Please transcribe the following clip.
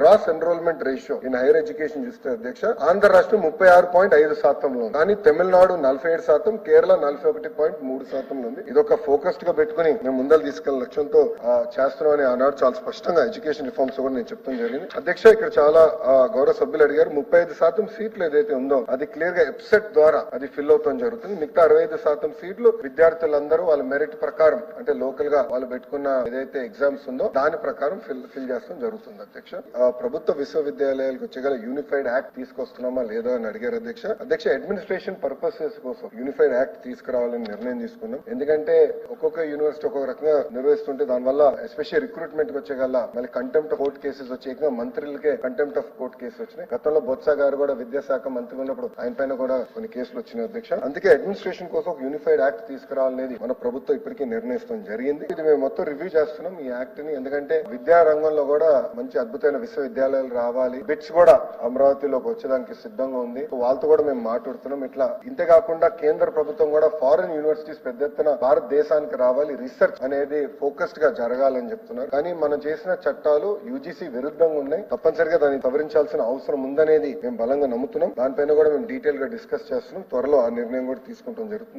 Gross enrolment ratio in higher education చూస్తే అధ్యక్ష ఆంధ్ర రాష్ట్రం 36.5% కానీ తమిళనాడు 47%, కేరళ 41.3% ఉంది. ఇదొక ఫోకస్డ్ గా పెట్టుకుని మేము ముందలు తీసుకెళ్లిన లక్ష్యంతో చేస్తున్నామని ఆనాడు చాలా స్పష్టంగా ఎడ్యుకేషన్ రిఫార్మ్స్ కూడా నేను చెప్తాం జరిగింది. అధ్యక్ష ఇక్కడ చాలా గౌరవ సభ్యులు అడిగారు 35% సీట్లు ఏదైతే ఉందో అది క్లియర్ గా ఎప్సెట్ ద్వారా అది ఫిల్ అవుతాం జరుగుతుంది. మిగతా 65% సీట్లు విద్యార్థులందరూ వాళ్ళ మెరిట్ ప్రకారం అంటే లోకల్ గా వాళ్ళు పెట్టుకున్న ఏదైతే ఎగ్జామ్స్ ఉందో దాని ప్రకారం ఫిల్ చేస్తాం జరుగుతుంది. అధ్యక్ష ప్రభుత్వ విశ్వవిద్యాలయాలకు వచ్చేగల యూనిఫైడ్ యాక్ట్ తీసుకొస్తున్నామా లేదా అని అడిగారు అధ్యక్ష. అడ్మినిస్ట్రేషన్ పర్పసెస్ కోసం యూనిఫైడ్ యాక్ట్ తీసుకురావాలని నిర్ణయం తీసుకున్నాం. ఎందుకంటే ఒక్కొక్క యూనివర్సిటీ ఒక్కొక్క రకంగా నిర్వహిస్తుంటే దానివల్ల ఎస్పెషల్లీ రిక్రూట్మెంట్ కి వచ్చేగల మళ్ళీ కంటెంప్ట్ ఆఫ్ కోర్ట్ కేసెస్ వచ్చే మంత్రులకే కంటెంప్ట్ ఆఫ్ కోర్ట్ కేసు వచ్చినాయి. గతంలో బొత్స గారు కూడా విద్యాశాఖ మంత్రి ఉన్నప్పుడు ఆయన పైన కూడా కొన్ని కేసులు వచ్చినాయి అధ్యక్ష. అందుకే అడ్మినిస్ట్రేషన్ కోసం ఒక యూనిఫైడ్ యాక్ట్ తీసుకురావాలనేది మన ప్రభుత్వం ఇప్పటికీ నిర్ణయిస్తాం జరిగింది. ఇది మేము మొత్తం రివ్యూ చేస్తున్నాం ఈ యాక్ట్ ని. ఎందుకంటే విద్యా రంగంలో కూడా మంచి అద్భుతమైన విశ్వవిద్యాలయాలు రావాలి. బిట్స్ కూడా అమరావతిలోకి వచ్చేదానికి సిద్ధంగా ఉంది. వాళ్ళతో కూడా మేము మాట్లాడుతున్నాం. ఇట్లా ఇంతే కాకుండా కేంద్ర ప్రభుత్వం కూడా ఫారిన్ యూనివర్సిటీస్ పెద్ద ఎత్తున భారతదేశానికి రావాలి, రీసెర్చ్ అనేది ఫోకస్డ్ గా జరగాలని చెప్తున్నారు. కానీ మనం చేసిన చట్టాలు యూజీసీ విరుద్ధంగా ఉన్నాయి. తప్పనిసరిగా దాన్ని సవరించాల్సిన అవసరం ఉందనేది మేము బలంగా నమ్ముతున్నాం. దానిపైన కూడా మేము డీటెయిల్ గా డిస్కస్ చేస్తున్నాం. త్వరలో ఆ నిర్ణయం కూడా తీసుకుంటాం జరుగుతుంది.